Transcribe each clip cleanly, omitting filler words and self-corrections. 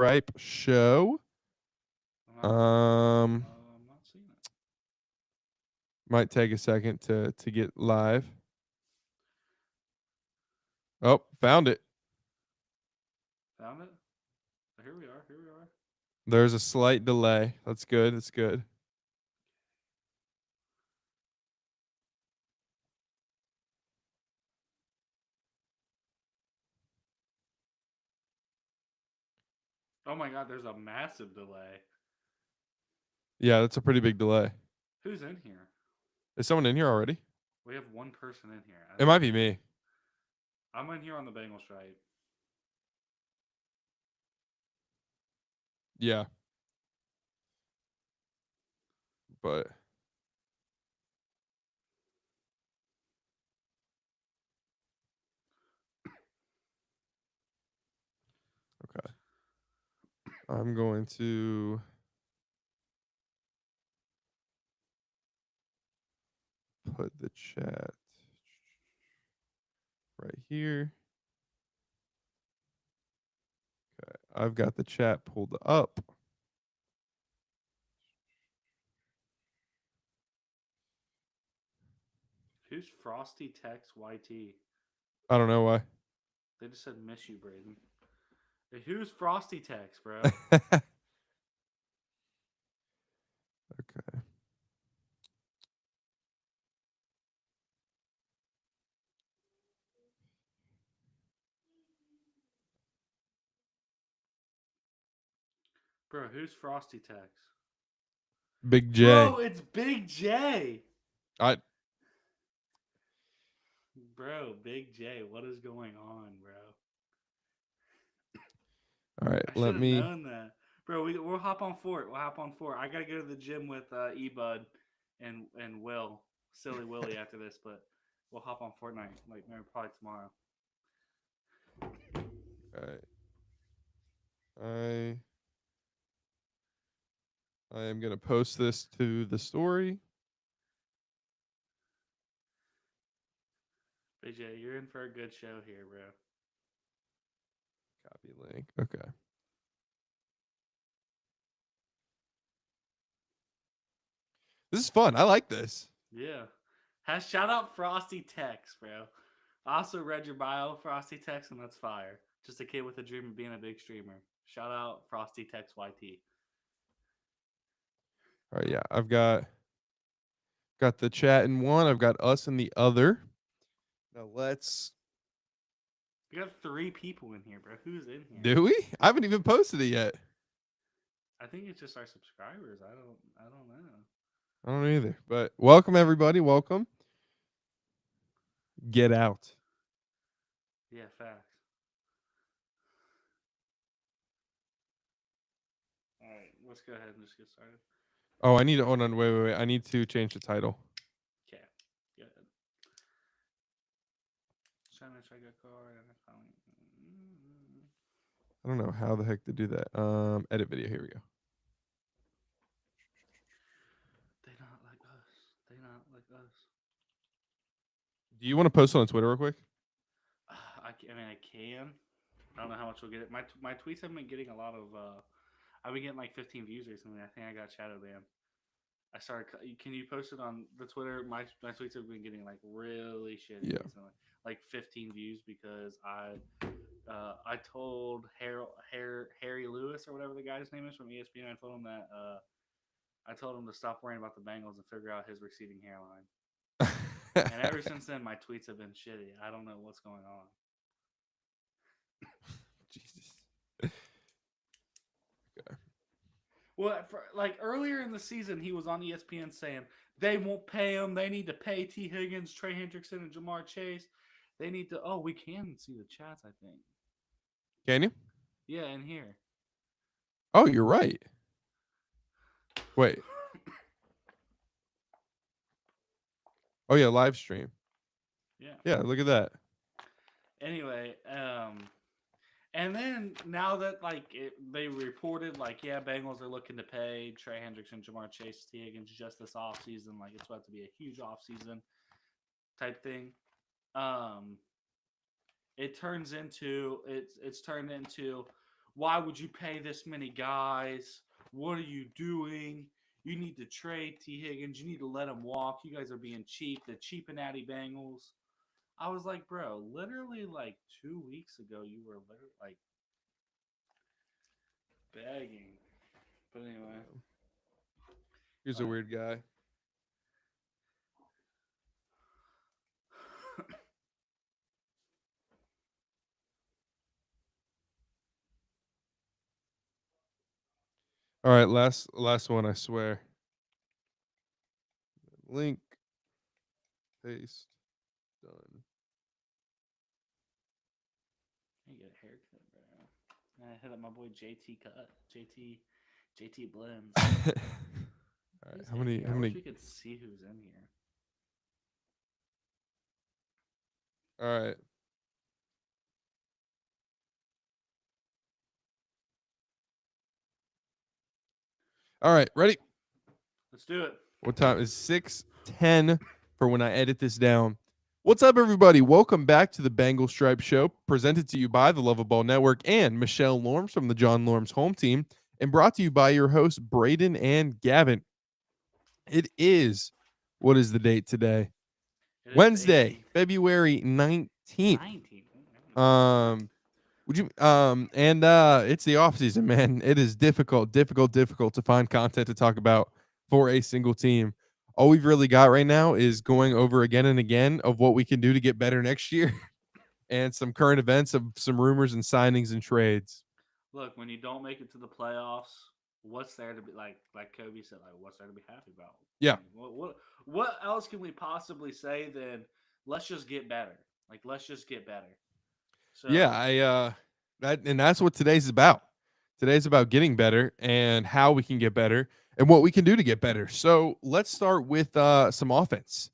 Stripe Show. I'm not seeing it. Might take a second to get live. Oh, found it. Found it? Here we are. Here we are. There's a slight delay. That's good. That's good. Oh my God, there's a massive delay. Yeah, that's a pretty big delay. Who's in here? Is someone in here already? We have one person in here. It might be me. I'm in here on the Bengals right. Yeah. But okay. I'm going to put the chat right here. Okay. I've got the chat pulled up. Who's Frosty Tex YT? I don't know why. They just said miss you, Braden. Hey, who's Frosty Tex, bro? Okay. Bro, who's Frosty Tex? Big J. Bro, it's Big J. I Bro, Big J, what is going on, bro? All right, I let should have me known that. Bro, we'll hop on Fort. We'll hop on Fort. I gotta go to the gym with E-Bud and Will, Silly Willie after this, but we'll hop on Fortnite, like maybe probably tomorrow. all right. I I am going to post this to the story. Big J, you're in for a good show here, bro. Copy link. Okay. This is fun. I like this. Yeah. Shout out Frosty Tex, bro. I also read your bio, Frosty Tex, and that's fire. Just a kid with a dream of being a big streamer. Shout out Frosty Tex YT. All right, yeah. I've got the chat in one. I've got us in the other. Now let's We got 3 people in here, bro. Who's in here? do we? I haven't even posted it yet. I think it's just our subscribers. I don't know. I don't know either. But welcome everybody. Welcome. Get out. Yeah, facts. All right, let's go ahead and just get started. Oh, I need to hold on. Wait. I need to change the title. Okay, go ahead. Trying to check a card and I finally. I don't know how the heck to do that. Edit video. Here we go. They not like us. They not like us. Do you want to post it on Twitter real quick? I mean, I can. I don't know how much we'll get it. My tweets have been getting a lot of. I've been getting like 15 views recently. I think I got shadow banned. I started. Can you post it on the Twitter? My tweets have been getting like really shitty recently, like 15 views because I told Harry Lewis or whatever the guy's name is from ESPN. I told him to stop worrying about the Bengals and figure out his receding hairline. And ever since then, my tweets have been shitty. I don't know what's going on. Jesus. Okay. Well, like earlier in the season, he was on ESPN saying they won't pay him. They need to pay T. Higgins, Trey Hendrickson, and Jamar Chase. They need to. Oh, we can see the chats, I think. Can you? Yeah, in here. Oh, you're right. Wait. Oh yeah, live stream. Yeah. Yeah, look at that. Anyway, and then now that they reported yeah, Bengals are looking to pay Trey Hendrickson, Jamar Chase, T. Higgins just this offseason. Like it's about to be a huge offseason type thing. It turns into it's turned into Why would you pay this many guys? What are you doing? You need to trade T. Higgins. You need to let him walk. You guys are being cheap. The cheap and natty Bengals. I was like, bro, literally like 2 weeks ago, you were literally like begging. But anyway, Yeah. Here's a but weird guy. All right, last one. I swear. Link paste done. I get a haircut, bro. I hit up my boy JT cut. JT blends. All right, Who's how in many? here? How I wish many? we could see who's in here. All right, all right. Ready? Let's do it. What time is 6:10 for when I edit this down? What's up, everybody? Welcome back to the Bengal Stripe Show, presented to you by the Love of Ball Network and Michelle Lorms from the John Lorms Home Team, and brought to you by your hosts Braden and Gavin. It is what is the date today? It is the Wednesday, 18th. February 19th. 19th. Um would you and it's the off season, man. It is difficult to find content to talk about for a single team. All we've really got right now is going over again and again of what we can do to get better next year and some current events of some rumors and signings and trades. Look, when you don't make it to the playoffs, what's there to be like Kobe said, like what's there to be happy about? Yeah. Like, what else can we possibly say than let's just get better? Like let's just get better. Yeah, So that's what today's about. Today's about getting better and how we can get better and what we can do to get better. So let's start with some offense.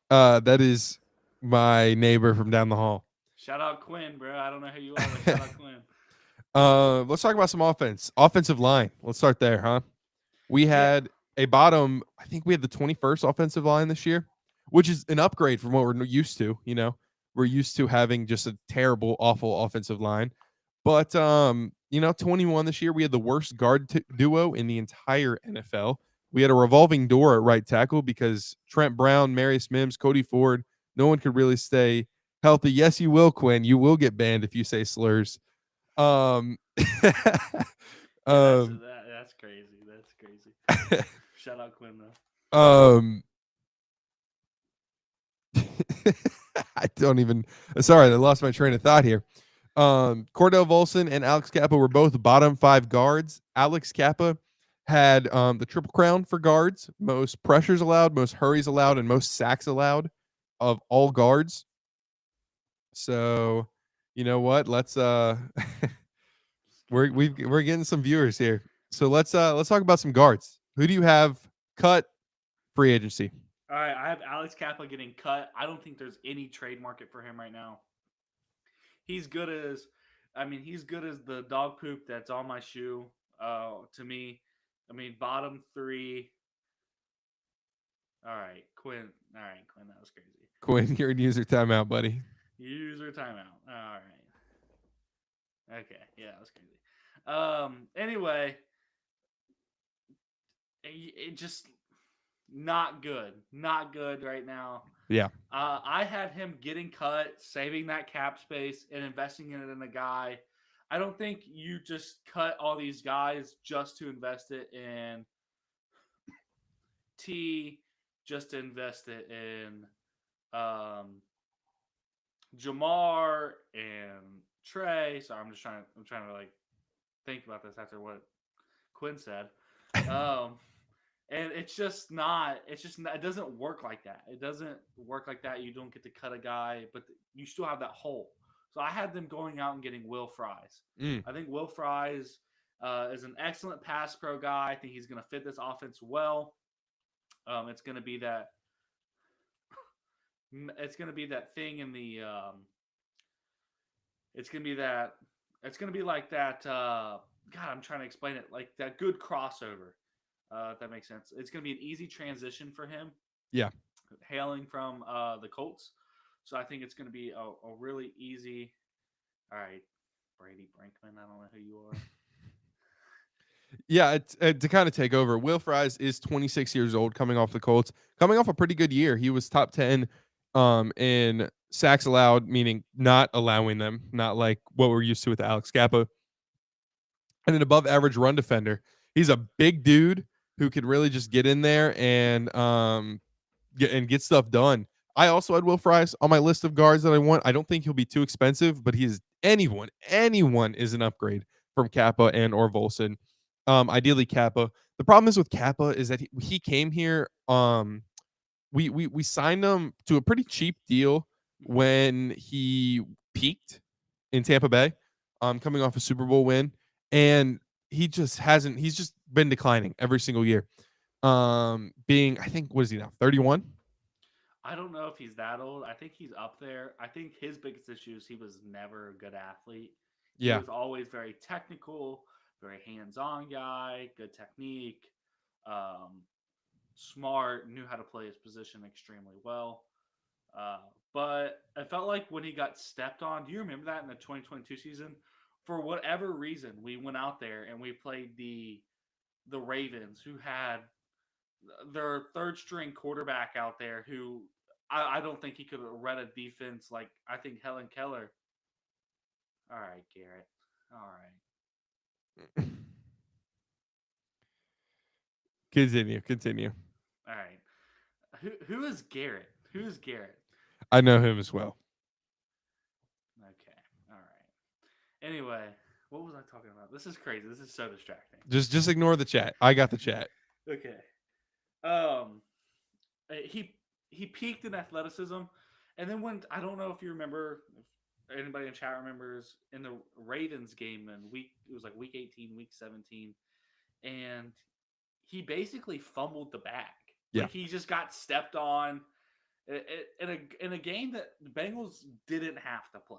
That is my neighbor from down the hall. shout out Quinn, bro. I don't know who you are, but shout out Quinn. Let's talk about some offense. Offensive line. Let's start there, huh? We Yeah. had a bottom, I think we had the 21st offensive line this year, which is an upgrade from what we're used to. We're used to having just a terrible, awful offensive line. But 21 this year, we had the worst guard duo in the entire NFL. We had a revolving door at right tackle because Trent Brown, Marius Mims, Cody Ford, no one could really stay healthy. Yes, you will, Quinn. You will get banned if you say slurs. Um, Yeah, um, that's crazy. That's crazy. Shout out Quinn though. um, I don't even. Sorry, I lost my train of thought here. Cordell Volson and Alex Kappa were both bottom five guards. Alex Kappa had the triple crown for guards: most pressures allowed, most hurries allowed, and most sacks allowed of all guards. So, you know what? Let's Just get him up. we're getting some viewers here. So let's talk about some guards. Who do you have cut free agency? All right, I have Alex Kappa getting cut. I don't think there's any trade market for him right now. He's good as, I mean, he's good as the dog poop that's on my shoe. To me, I mean, bottom three. All right, Quinn. All right, Quinn, that was crazy. Quinn, you're in user timeout, buddy. User timeout. All right. Okay, yeah, that was crazy. Anyway, it just not good right now. Yeah. I had him getting cut, saving that cap space, and investing in it in a guy. I don't think you just cut all these guys just to invest it in T, just to invest it in um, Jamar and Trey. So I'm trying to like think about this after what Quinn said. Um, and it doesn't work like that. It doesn't work like that. You don't get to cut a guy, but you still have that hole. So I had them going out and getting Will Fries. Mm. I think Will Fries is an excellent pass pro guy. I think he's going to fit this offense well. It's going to be that thing in the it's going to be that it's going to be like that God, I'm trying to explain it, like that good crossover. If that makes sense. It's going to be an easy transition for him, Yeah. hailing from the Colts. So I think it's going to be a really easy. All right, Brady Brinkman. I don't know who you are. Yeah, to kind of take over. Will Fries is 26 years old, coming off the Colts, coming off a pretty good year. He was top 10 in sacks allowed, meaning not allowing them, not like what we're used to with Alex Kappa, and an above average run defender. He's a big dude who could really just get in there and get stuff done. I also had Will Fries on my list of guards that I want. I don't think he'll be too expensive, but he's anyone is an upgrade from Kappa and or Volson. Ideally Kappa. The problem is with Kappa is that he came here. We signed him to a pretty cheap deal Mm-hmm. when he peaked in Tampa Bay, coming off a Super Bowl win, and he just hasn't. He's just been declining every single year. Being I think what is he now? 31. I don't know if he's that old. I think he's up there. I think his biggest issue is he was never a good athlete. He Yeah, was always very technical, very hands-on guy, good technique, um, smart, knew how to play his position extremely well. Uh, but I felt like when he got stepped on, do you remember that in the 2022 season? For whatever reason, we went out there and we played the Ravens, who had their third string quarterback out there who I don't think he could have read a defense like I think Helen Keller. All right, Garrett. All right. continue. All right. Who is Garrett? Who is Garrett? I know him as well. Okay. All right. Anyway, what was I talking about? This is crazy. This is so distracting. Just ignore the chat. I got the chat. Okay. Um he peaked in athleticism, and then when I don't know if you remember, if anybody in chat remembers in the Ravens game in week it was like week 18, week 17, and he basically fumbled the bag. Yeah. Like he just got stepped on in a game that the Bengals didn't have to play.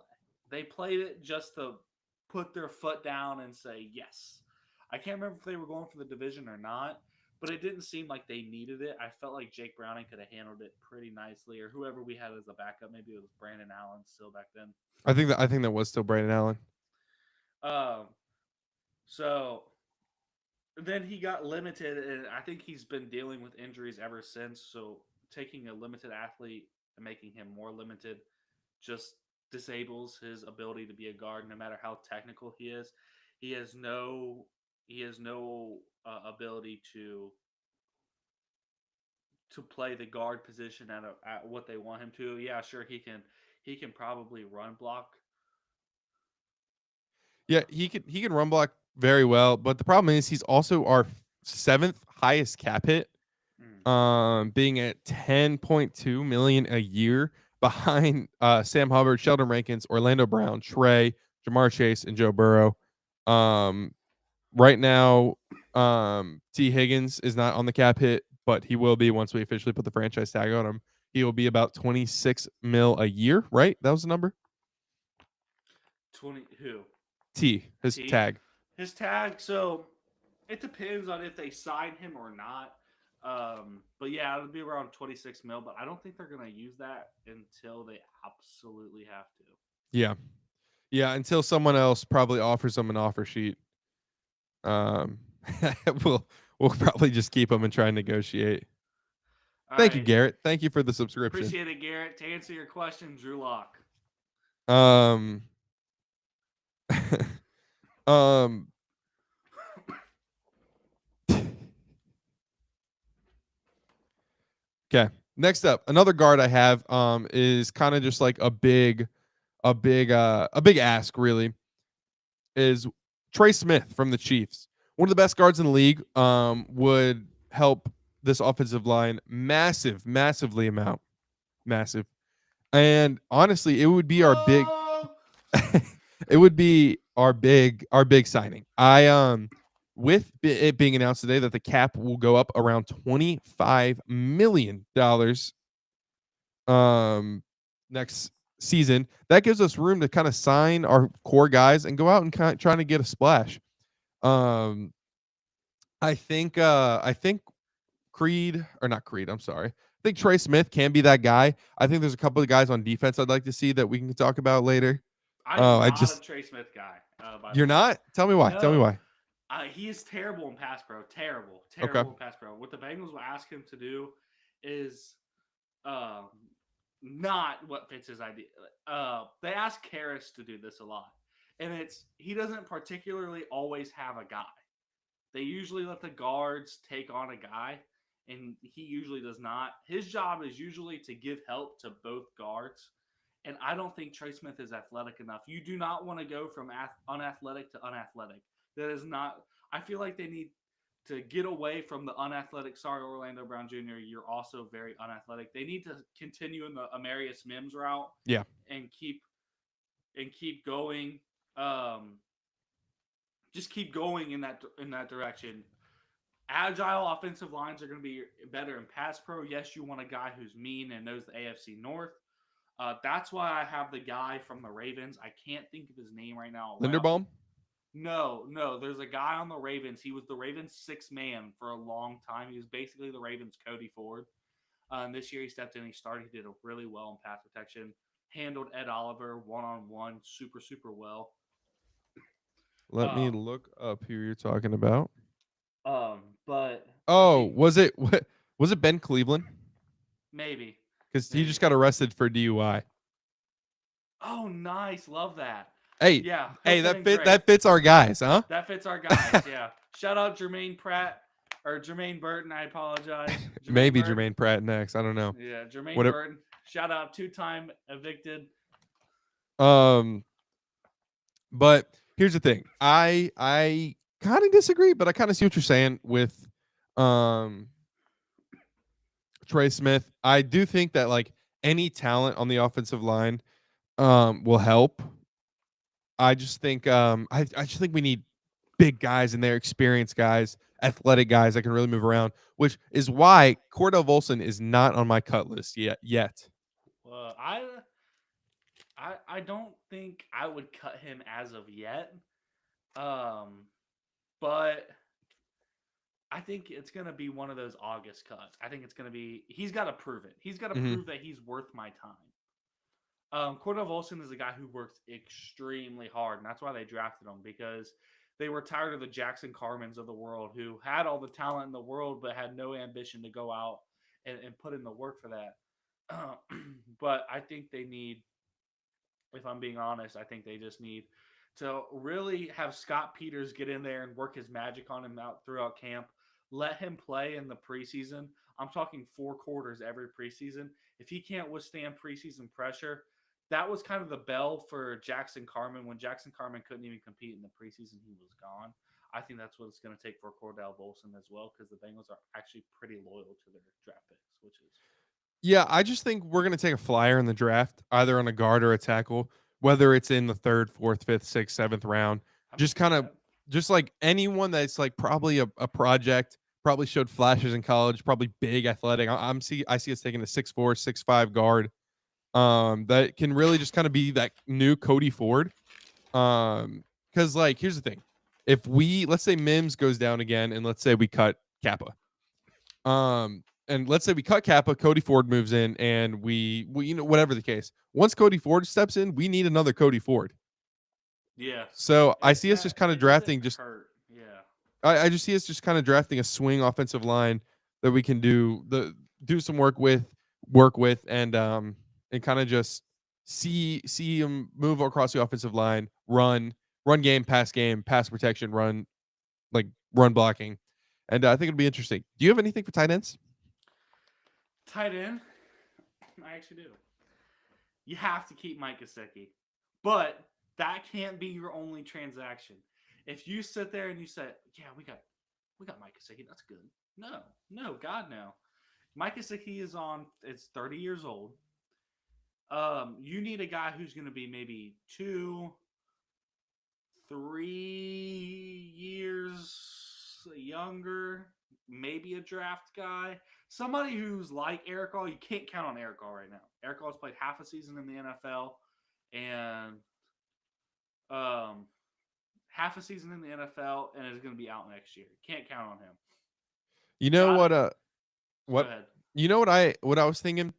They played it just to put their foot down and say yes. I can't remember if they were going for the division or not, but it didn't seem like they needed it. I felt like Jake Browning could have handled it pretty nicely, or whoever we had as a backup. Maybe it was Brandon Allen still back then. I think that was still Brandon Allen. Um, so then he got limited, and I think he's been dealing with injuries ever since. So taking a limited athlete and making him more limited just disables his ability to be a guard, no matter how technical he is. He has no ability to play the guard position at what they want him to. Yeah, sure he can probably run block. Yeah, he can run block very well, but the problem is he's also our seventh highest cap hit, Mm. being at 10.2 million a year behind Sam Hubbard, Sheldon Rankins, Orlando Brown, Trey, Jamar Chase, and Joe Burrow. Um, right now, T. Higgins is not on the cap hit, but he will be once we officially put the franchise tag on him. He will be about 26 mil a year, right? That was the number. 20 who? His T. tag. His tag. So it depends on if they sign him or not. But yeah, it'll be around 26 mil. But I don't think they're gonna use that until they absolutely have to. Yeah. Yeah, until someone else probably offers him an offer sheet. Um, we'll we'll probably just keep him and try and negotiate. All Thank you, right, Garrett. Thank you for the subscription. appreciate it, Garrett. To answer your question, Drew Lock. Um, um, okay. Next up, another guard I have is kind of just like a big ask really is Trey Smith from the Chiefs. One of the best guards in the league. Would help this offensive line massively amount massive. And honestly, it would be our big Oh, it would be our big signing. With it being announced today that the cap will go up around $25 million next season. That gives us room to kind of sign our core guys and go out and kind of trying to get a splash. Um I think Creed or not Creed, I'm sorry. I think Trey Smith can be that guy. I think there's a couple of guys on defense I'd like to see that we can talk about later. I am Oh, I not a just Trey Smith guy. By the you're way, not? Tell me why. Tell me no, why. he is terrible in pass pro. Terrible, Okay. terrible in pass pro. What the Bengals will ask him to do is um, not what fits his idea. They ask Karras to do this a lot, and it's he doesn't particularly always have a guy. They usually let the guards take on a guy, and he usually does not. His job is usually to give help to both guards, and I don't think Trey Smith is athletic enough. You do not want to go from unathletic to unathletic. That is not. I feel like they need to get away from the unathletic. Sorry, Orlando Brown Jr. You're also very unathletic. They need to continue in the Amarius Mims route Yeah. and keep going. Um, just keep going in that direction. Agile offensive lines are going to be better in pass pro. Yes, you want a guy who's mean and knows the AFC North. That's why I have the guy from the Ravens. I can't think of his name right now. Right off the Linderbaum? no. There's a guy on the Ravens. He was the Ravens' sixth man for a long time. He was basically the Ravens' Cody Ford. And this year he stepped in. He started. He did a really well in pass protection. Handled Ed Oliver one on one super well. Let me Um, look up who you're talking about. but I Oh, think was it Ben Cleveland? maybe Because he maybe. just got arrested for DUI. Oh, nice. Love that. Hey, Yeah, he'll hey, fit in great. that fits our guys, huh? That fits our guys. Yeah. Shout out Jermaine Pratt or Jermaine Burton. I apologize. Jermaine Maybe Burton. Jermaine Pratt next. I don't know. Yeah, Jermaine Whatever. Burton. Shout out two-time evicted. Um, but here's the thing. I kind of disagree, but I kind of see what you're saying with um Trey Smith. I do think that like any talent on the offensive line will help. I just think we need big guys in there, experienced guys, athletic guys that can really move around, which is why Cordell Volson is not on my cut list yet. Uh, I I don't think I would cut him as of yet. Um, but I think it's gonna be one of those August cuts. I think it's gonna be. He's got to prove it. He's got to Hmm. prove that he's worth my time. Cordell Volson is a guy who works extremely hard, and that's why they drafted him because they were tired of the Jackson Carmens of the world who had all the talent in the world but had no ambition to go out and put in the work for that. But I think they need, if I'm being honest, I think they just need to really have Scott Peters get in there and work his magic on him out throughout camp. Let him play in the preseason. I'm talking 4 quarters every preseason. If he can't withstand preseason pressure, that was kind of the bell for Jackson Carmen. When Jackson Carmen couldn't even compete in the preseason, he was gone. I think that's what it's going to take for Cordell Bolson as well, because the Bengals are actually pretty loyal to their draft picks, which is Yeah, I just think we're gonna take a flyer in the draft, either on a guard or a tackle, whether it's in the third, fourth, fifth, sixth, seventh round. I'm Just okay kind with of that. just like anyone that's like probably a project, probably showed flashes in college, probably big athletic. I see us taking a 6'4", 6'5" guard that can really just kind of be that new Cody Ford. Because like here's the thing. If we let's say Mims goes down again and let's say we cut Kappa. And let's say we cut Kappa, Cody Ford moves in, and we whatever the case. Once Cody Ford steps in, we need another Cody Ford. Yes, So I it's see us just that kind of it doesn't drafting. Just hurt. Yeah. I just see us just kind of drafting a swing offensive line that we can do some work with, and kind of just see him move across the offensive line, run game, pass protection, run blocking, and I think it'll be interesting. Do you have anything for tight ends? Tight end, I actually do. You have to keep Mike Gesicki, but that can't be your only transaction. If you sit there and you say, "Yeah, we got Mike Gesicki, that's good." No, God no. Mike Gesicki is on. It's 30 years old. You need a guy who's going to be maybe 2, 3 years younger, maybe a draft guy. Somebody who's like Eric All. You can't count on Eric All right now. Eric All's played half a season in the NFL and um, half a season in the NFL and is going to be out next year. Can't count on him. You know Got what? it. Go What? ahead. You know what I was thinking?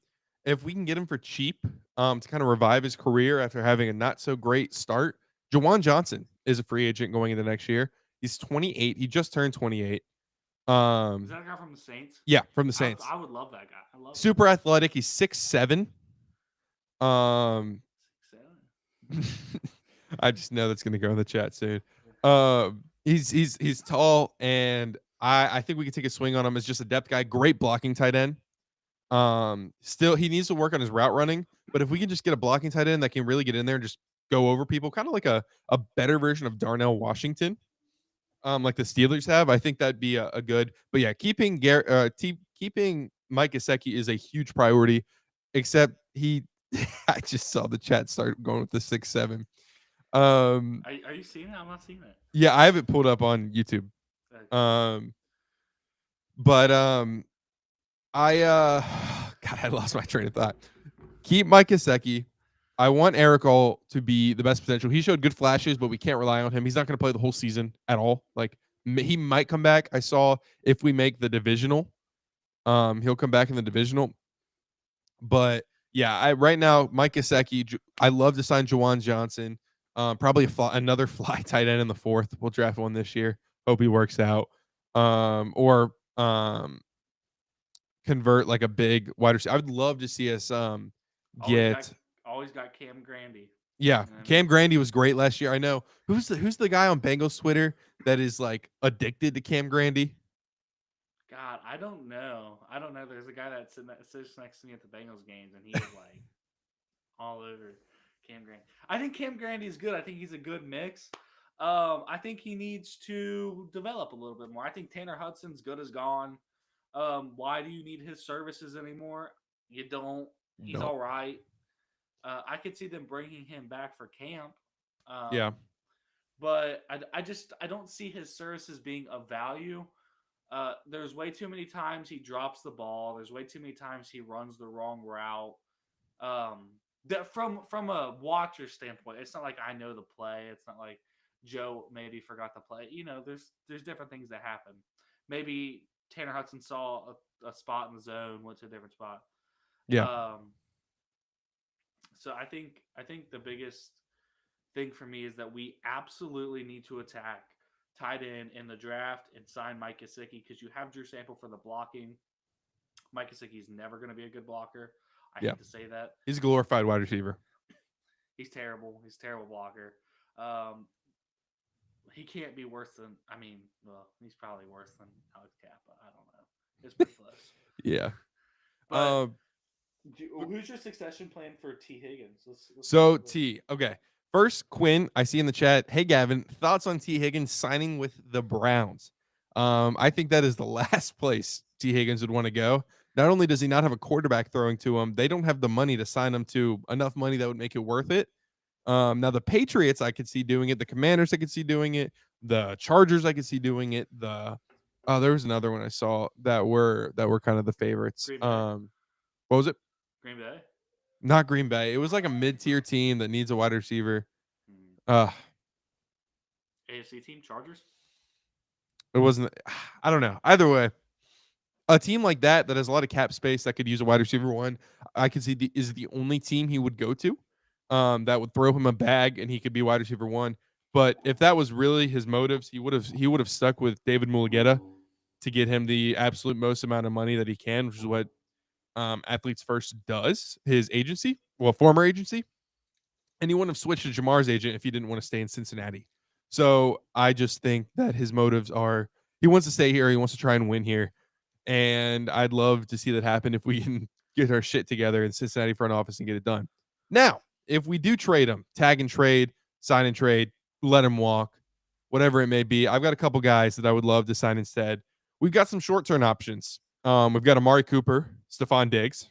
if we can get him for cheap, to kind of revive his career after having a not so great start, Jawan Johnson is a free agent going into next year. He's 28. He just turned 28. Is Um, that a guy from the Saints? yeah, from the I Saints. would love that guy. I love him. Super athletic. He's 6'7". Um, 6'7". I just know that's gonna go in the chat soon. He's tall, and I think we can take a swing on him as just a depth guy. Great blocking tight end. Still he needs to work on his route running, but if we can just get a blocking tight end that can really get in there and just go over people, kind of like a better version of Darnell Washington, like the Steelers have, I think that'd be a good. But yeah, keeping Mike Gesicki is a huge priority. Except he, I just saw the chat start going with the 6'7". Um, Are you seeing it? I'm not seeing it. yeah, I have it pulled up on YouTube. Okay. Um, but I God, I lost my train of thought. Keep Mike Gesicki. I want Eric All to be the best potential. He showed good flashes, but we can't rely on him. He's not going to play the whole season at all. Like he might come back. I saw if we make the divisional, he'll come back in the divisional. But yeah, right now Mike Gesicki. I love to sign Jawan Johnson. Probably another fly tight end in the fourth. We'll draft one this year. Hope he works out. Or convert like a big wide receiver. I would love to see us Always got get. always got Cam Grandy. Yeah, You know what I Cam mean? Grandy was great last year. I know who's the guy on Bengals Twitter that is like addicted to Cam Grandy. God, I don't know. I don't know. There's a guy that sits next to me at the Bengals games, and he is like all over Cam Grandy. I think Cam Grandy is good. I think he's a good mix. I think he needs to develop a little bit more. I think Tanner Hudson's good as gone. Why do you need his services anymore? You don't. He's No. all right. I could see them bringing him back for camp. Yeah. But I don't see his services being of value. There's way too many times he drops the ball. There's way too many times he runs the wrong route. That from a watcher standpoint, it's not like I know the play. It's not like Joe maybe forgot the play. You know, there's different things that happen. Maybe Tanner Hudson saw a spot in the zone, went to a different spot. Yeah. Um, so I think the biggest thing for me is that we absolutely need to attack tight end in the draft and sign Mike Gesicki because you have Drew Sample for the blocking. Mike Gesicki is never going to be a good blocker. I Yeah. hate to say that. He's a glorified wide receiver. He's terrible. He's a terrible blocker. Um, he can't be worse than. I mean, well, he's probably worse than Alex Kappa. I don't know. It's pretty close. Yeah. But Um who's your succession plan for T Higgins? Let's go so over this. T, okay. First, Quinn, I see in the chat. Hey Gavin, thoughts on T Higgins signing with the Browns? I think that is the last place T Higgins would want to go. Not only does he not have a quarterback throwing to him, they don't have the money to sign him to enough money that would make it worth it. Now the Patriots, I could see doing it. The Commanders, I could see doing it. The Chargers, I could see doing it. There was another one I saw that were kind of the favorites. Green Bay. What was it? Green Bay. Not Green Bay. It was like a mid-tier team that needs a wide receiver. Hmm. Uh, AFC team Chargers. it wasn't. I don't know. Either way, a team like that has a lot of cap space that could use a wide receiver one, I could see is the only team he would go to. That would throw him a bag and he could be wide receiver one. But if that was really his motives, he would have stuck with David Mulugeta Ooh. to get him the absolute most amount of money that he can, which is what Athletes First does. His agency, well, former agency, and he wouldn't have switched to Jamar's agent if he didn't want to stay in Cincinnati. So I just think that his motives are he wants to stay here. He wants to try and win here. And I'd love to see that happen if we can get our shit together in Cincinnati front office and get it done. Now, if we do trade him, tag and trade, sign and trade, let him walk, whatever it may be, I've got a couple guys that I would love to sign instead. We've got some short-term options. We've got Amari Cooper, Stephon Diggs,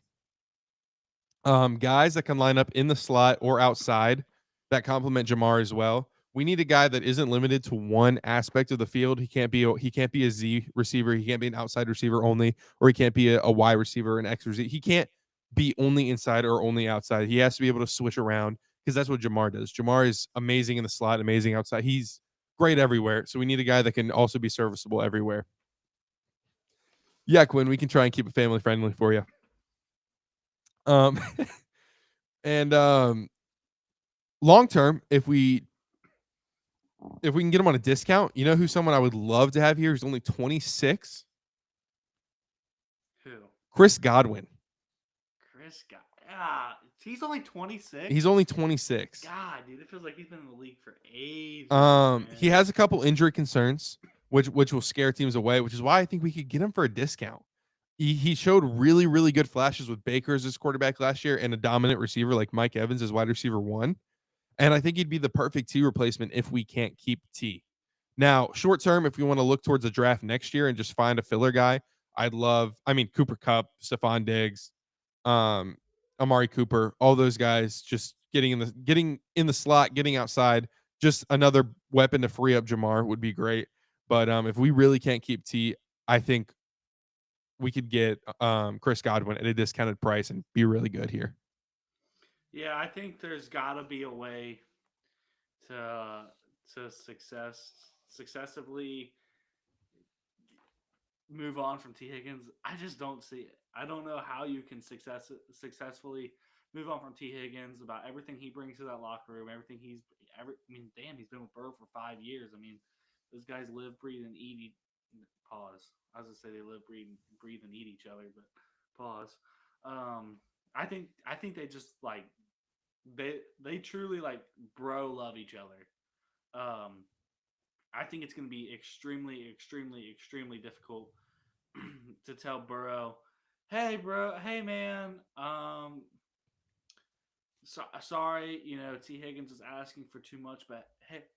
guys that can line up in the slot or outside that complement Jamar as well. We need a guy that isn't limited to one aspect of the field. He can't be a Z receiver. He can't be an outside receiver only, or he can't be a Y receiver, an X receiver. He can't be only inside or only outside. He has to be able to switch around because that's what Jamar does. Jamar is amazing in the slot, amazing outside. He's great everywhere. So we need a guy that can also be serviceable everywhere. Yeah, Quinn, we can try and keep it family friendly for you. Um, and long term, if we can get him on a discount, you know who's someone I would love to have here who's only 26? Who? Chris Godwin. Chris got he's only 26. He's only 26. God, dude, it feels like he's been in the league for ages, He man. has a couple injury concerns, which will scare teams away, which is why I think we could get him for a discount. He showed really, really good flashes with Baker as his quarterback last year and a dominant receiver like Mike Evans as wide receiver one. And I think he'd be the perfect T replacement if we can't keep T. Now, short term, if we want to look towards a draft next year and just find a filler guy, I mean, Cooper Cup, Stephon Diggs, um, Amari Cooper, all those guys just getting in the slot, getting outside, just another weapon to free up Jamar would be great. But if we really can't keep T, I think we could get Chris Godwin at a discounted price and be really good here. Yeah, I think there's got to be a way to successively move on from T Higgins. I just don't see it. I don't know how you can successfully move on from T Higgins about everything he brings to that locker room, everything I mean, damn, he's been with Burrow for 5 years. I mean, those guys live, breathe, and eat. Pause. I was gonna say they live, breathe, and eat each other, but pause. Um, I think they just like they truly like bro love each other. Um, I think it's going to be extremely difficult to tell Burrow, "Hey, bro, hey, man, sorry, T Higgins is asking for too much, but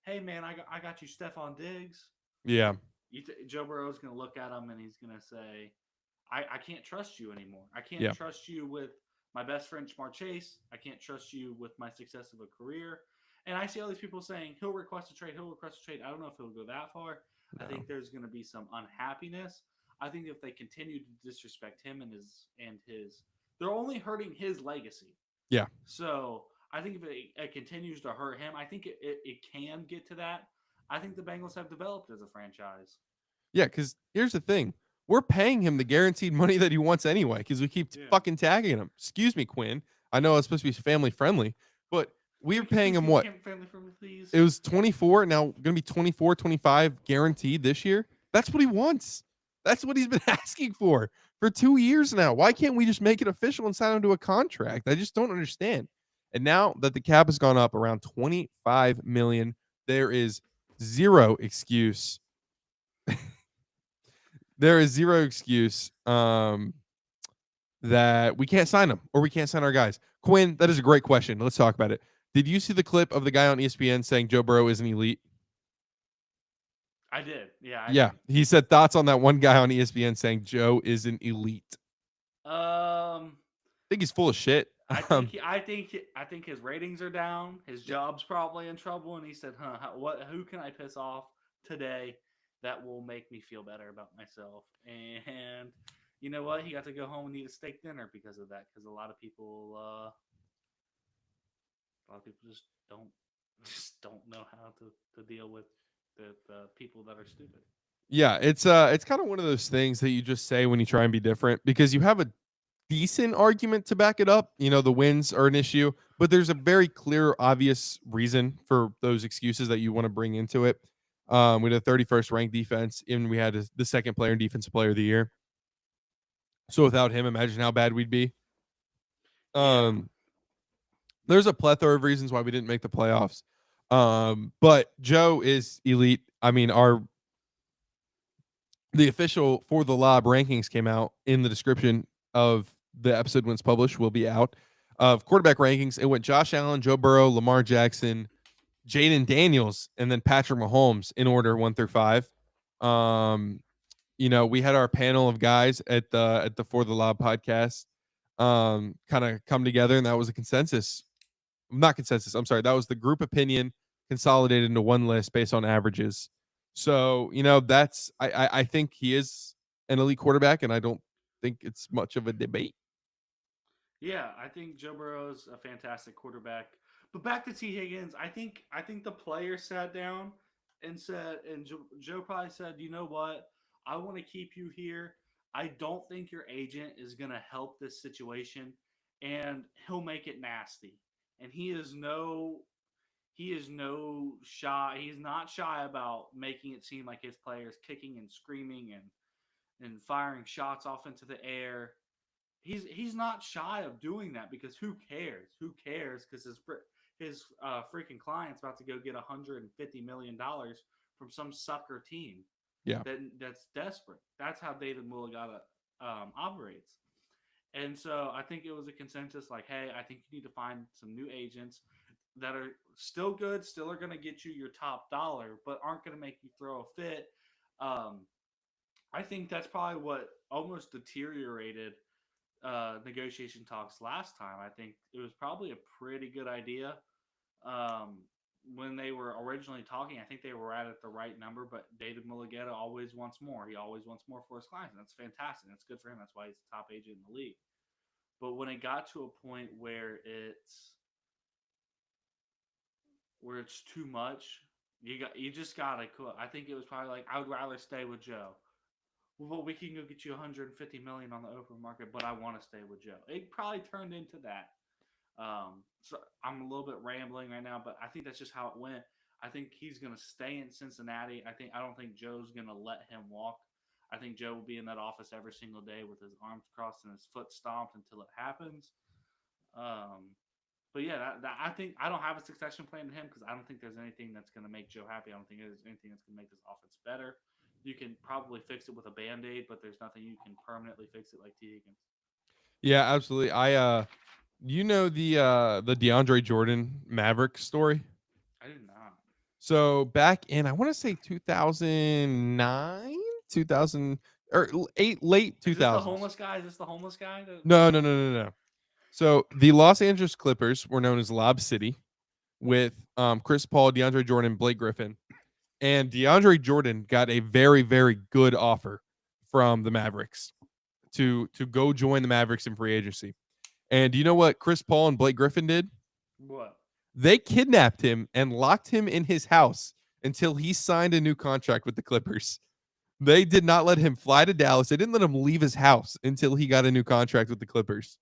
hey, man, I got you, Stephon Diggs." Yeah, Joe Burrow's going to look at him and he's going to say, I can't trust you anymore. I can't yeah, trust you with my best friend Jamar Chase. I can't trust you with my success of a career. And I see all these people saying he'll request a trade. He'll request a trade. I don't know if he'll go that far. I no, think there's going to be some unhappiness. I think if they continue to disrespect him and his, they're only hurting his legacy. yeah. So I think if it continues to hurt him, I think it can get to that. I think the Bengals have developed as a franchise. Yeah, because here's the thing. We're paying him the guaranteed money that he wants anyway, because we keep Yeah. fucking tagging him. Excuse me, Quinn. I know it's supposed to be family friendly, but Can we're we paying please him keep what? it family friendly, please? It was 24, now going to be 24, 25 guaranteed this year. That's what he wants. That's what he's been asking for 2 years now. Why can't we just make it official and sign him to a contract? I just don't understand. And now that the cap has gone up around 25 million, there is zero excuse there is zero excuse that we can't sign them or we can't sign our guys. Quinn, that is a great question. Let's talk about it. Did you see the clip of the guy on ESPN saying Joe Burrow is an elite? I did. Yeah, I Yeah, did. he said thoughts on that one guy on ESPN saying Joe is an elite. Um, I think he's full of shit. I think Um, he, I think his ratings are down. His job's probably in trouble, and he said, "Huh, who can I piss off today that will make me feel better about myself?" And you know what? He got to go home and eat a steak dinner because of that. Because a lot of people just don't know how to deal with the people that are stupid. yeah, it's kind of one of those things that you just say when you try and be different because you have a decent argument to back it up. You know, the wins are an issue, but there's a very clear, obvious reason for those excuses that you want to bring into it. We had a 31st ranked defense, and we had the second player and defensive player of the year. So without him, imagine how bad we'd be. Yeah, Um, there's a plethora of reasons why we didn't make the playoffs. But Joe is elite. I mean, our the official for the lob rankings came out in the description of the episode when it's published will be out of quarterback rankings. It went Josh Allen, Joe Burrow, Lamar Jackson, Jaden Daniels, and then Patrick Mahomes in order 1 through 5. Um, we had our panel of guys at the For the Lob podcast kind of come together, and that was a consensus. Not consensus. I'm sorry. That was the group opinion consolidated into one list based on averages. So that's I think he is an elite quarterback, and I don't think it's much of a debate. yeah, I think Joe Burrow's a fantastic quarterback. But back to T Higgins, I think the player sat down and said, and Joe probably said, you know what, I want to keep you here. I don't think your agent is going to help this situation. and he'll make it nasty. And he is no shy. He's not shy about making it seem like his players kicking and screaming and firing shots off into the air. He's not shy of doing that because who cares? Who cares? Because his freaking client's about to go get $150 million from some sucker team Yeah. that's desperate. That's how David Mulligata operates. And so I think it was a consensus like, hey, I think you need to find some new agents that are still good, still are going to get you your top dollar, but aren't going to make you throw a fit. Um, I think that's probably what almost deteriorated negotiation talks last time. I think it was probably a pretty good idea um, when they were originally talking. I think they were at the right number, but David Mulligeta always wants more. He always wants more for his clients, and that's fantastic. That's good for him. That's why he's the top agent in the league. But when it got to a point where it's too much, you just gotta quit. I think it was probably like I would rather stay with Joe. Well, we can go get you 150 million on the open market, but I want to stay with Joe. It probably turned into that. So I'm a little bit rambling right now, but I think that's just how it went. I think he's going to stay in Cincinnati. I don't think Joe's going to let him walk. I think Joe will be in that office every single day with his arms crossed and his foot stomped until it happens. But yeah, I think I don't have a succession plan to him because I don't think there's anything that's going to make Joe happy. I don't think there's anything that's going to make this offense better. You can probably fix it with a band aid, but there's nothing you can permanently fix it like T. Higgins. Yeah, absolutely. The DeAndre Jordan Maverick story. I do not. So back in I want to say 2009, 2000 or 8 late Is this the 2000s. homeless guy? Is this the homeless guy? No, no, no, no, no. So the Los Angeles Clippers were known as Lob City with Chris Paul, DeAndre Jordan, Blake Griffin, and DeAndre Jordan got a very, very good offer from the Mavericks to go join the Mavericks in free agency. And do you know what Chris Paul and Blake Griffin did? What? They kidnapped him and locked him in his house until he signed a new contract with the Clippers. They did not let him fly to Dallas. They didn't let him leave his house until he got a new contract with the Clippers.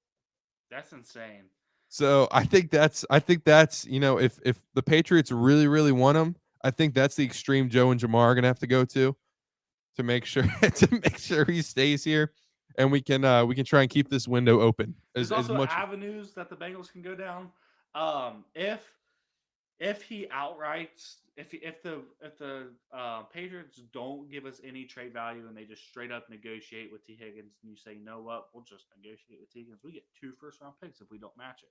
That's insane. So I think that's if the Patriots really really want him, I think that's the extreme Joe and Jamar are gonna have to go to make sure to make sure he stays here, and we can try and keep this window open There's as also much. avenues that the Bengals can go down. If he outrights if the Patriots don't give us any trade value and they just straight up negotiate with T Higgins and you say, you know what, we'll just negotiate with T Higgins, we get 2 first round picks if we don't match it.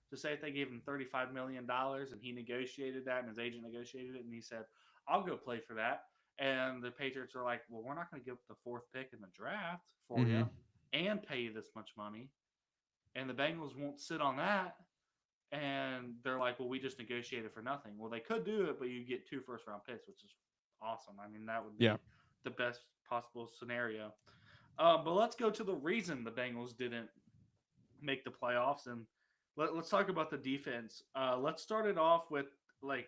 So say if they gave him $35 million and he negotiated that and his agent negotiated it and he said, I'll go play for that. And the Patriots are like, well, we're not going to give up the 4th pick in the draft for Mm-hmm. you and pay you this much money. And the Bengals won't sit on that. And they're like, well, we just negotiated for nothing. Well, they could do it, but you get 2 first round picks, which is awesome. I mean, that would Yeah. be the best possible scenario. But let's go to the reason the Bengals didn't make the playoffs, and let's talk about the defense. Let's start it off with the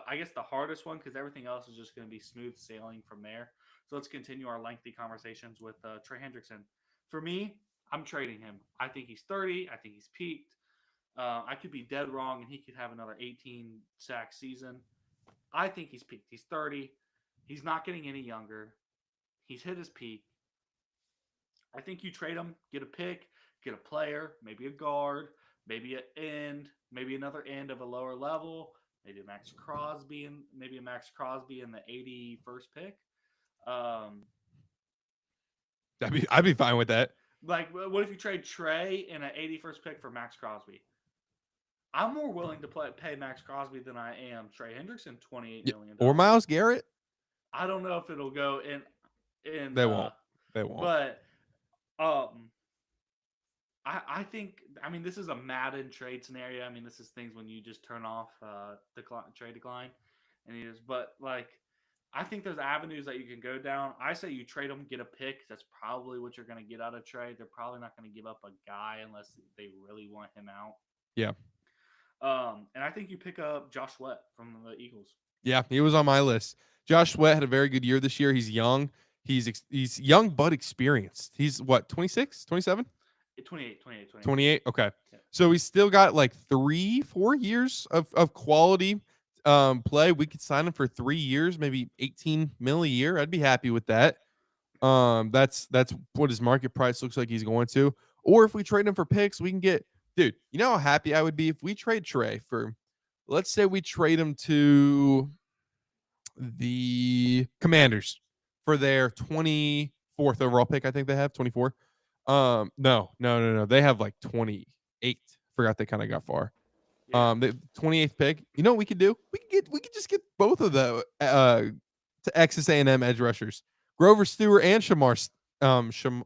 I guess the hardest one because everything else is just going to be smooth sailing from there. So let's continue our lengthy conversations with Trey Hendrickson. For me, I'm trading him. I think he's 30. I think he's peaked. I could be dead wrong, and he could have another 18 sack season. I think he's peaked. He's 30. He's not getting any younger. He's hit his peak. I think you trade him, get a pick, get a player, maybe a guard, maybe an end, maybe another end of a lower level, maybe a Max Crosby in the 81st pick. Um, I'd be fine with that. like, what if you trade Trey in an 81st pick for Max Crosby? I'm more willing to pay Max Crosby than I am Trey Hendrickson, $28 million. Or Myles Garrett. I don't know if it'll go in. They won't. They won't. But I think this is a Madden trade scenario. I mean, this is things when you just turn off trade decline, and I think there's avenues that you can go down. I say you trade them, get a pick. That's probably what you're going to get out of trade. They're probably not going to give up a guy unless they really want him out. Yeah. And I think you pick up Josh Sweat from the Eagles. Yeah, he was on my list. Josh Sweat had a very good year this year. He's young. He's young but experienced. He's what, 26, 27? 28, 28, 28. 28. Okay. Yeah. So we still got like 3-4 years of quality play. We could sign him for 3 years, maybe 18 mil a year. I'd be happy with that. That's what his market price looks like he's going to. Or if we trade him for picks, we can get, dude, you know how happy I would be if we trade Trey for, let's say we trade him to the Commanders for their 24th overall pick. I think they have 24. No. They have like 28. Forgot they kind of got far. Yeah. The 28th pick. You know what we could do? We could just get both of the to Texas A&M edge rushers, Grover Stewart and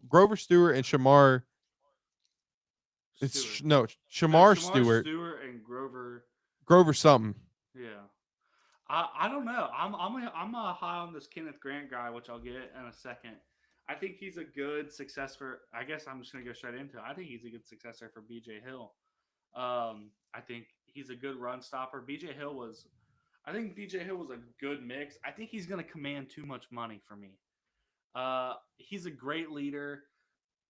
Grover Stewart and Shamar. It's Stewart. no No, Shamar Shamar Stewart, Stewart and Grover. Grover something. Yeah. I don't know. I'm high on this Kenneth Grant guy, which I'll get in a second. I think he's a good successor. I guess I'm just gonna go straight into it. I think he's a good successor for BJ Hill. I think he's a good run stopper. I think BJ Hill was a good mix. I think he's gonna command too much money for me. He's a great leader.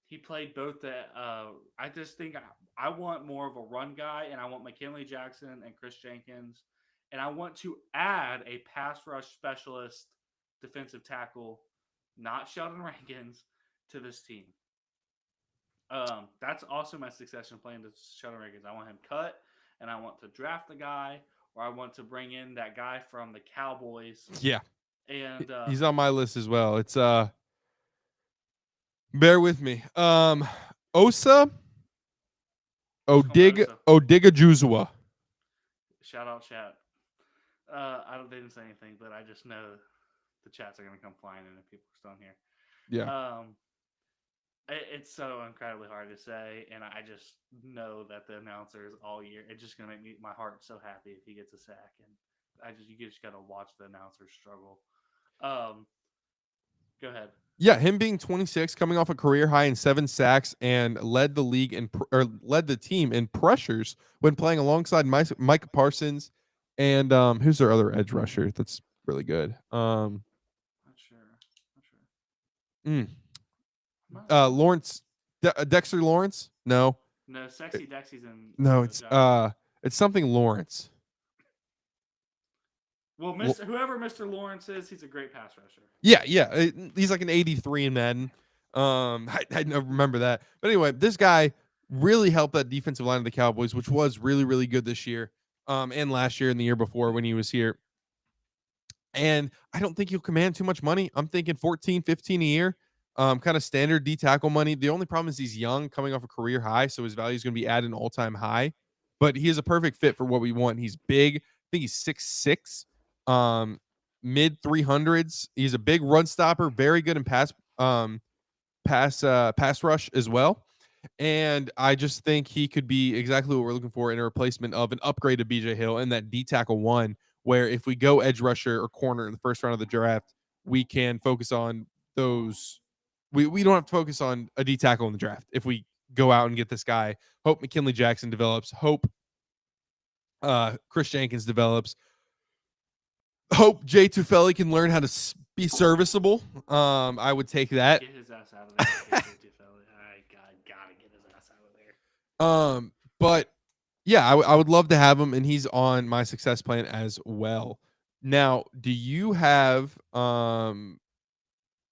He played both the. I just think I want more of a run guy, and I want McKinley Jackson and Chris Jenkins, and I want to add a pass rush specialist, defensive tackle, not Sheldon Rankins, to this team. That's also my succession plan to Sheldon Rankins. I want him cut, and I want to draft the guy, or I want to bring in that guy from the Cowboys, Yeah, and he's on my list as well. It's bear with me. Osa Osa. Odigajuzua. Shout out chat. I don't. They didn't say anything, but I just know the chats are gonna come flying in if people are still in here. Yeah. It's so incredibly hard to say, and I just know that the announcers all year. It's just gonna make my heart so happy if he gets a sack, and you just gotta watch the announcers struggle. Go ahead. Yeah, him being 26, coming off a career high in 7 sacks, and led the league or led the team in pressures when playing alongside Micah Parsons and who's their other edge rusher that's really good. Not sure. Mm, Not sure. Lawrence, Dexter Lawrence? No, No, Sexy Dexy's in. no, it's something Lawrence. Well, whoever Mr. Lawrence is, he's a great pass rusher. Yeah, he's like an 83 in Madden. I don't remember that, but anyway, this guy really helped that defensive line of the Cowboys, which was really, really good this year, and last year and the year before when he was here. And I don't think he'll command too much money. I'm thinking 14, 15 a year, kind of standard D tackle money. The only problem is he's young, coming off a career high, so his value is going to be at an all time high. But he is a perfect fit for what we want. He's big. I think he's 6'6", mid 300s. He's a big run stopper, very good in pass rush as well. And I just think he could be exactly what we're looking for in a replacement of an upgrade to BJ Hill and that D tackle one, where if we go edge rusher or corner in the first round of the draft, we can focus on those. We don't have to focus on a D tackle in the draft if we go out and get this guy. Hope McKinley Jackson develops. Hope Chris Jenkins develops. Hope Jay Tufeli can learn how to be serviceable. I would take that. Get his ass out of there. I gotta get his ass out of there. But yeah, I would love to have him, and he's on my success plan as well. Now, do you have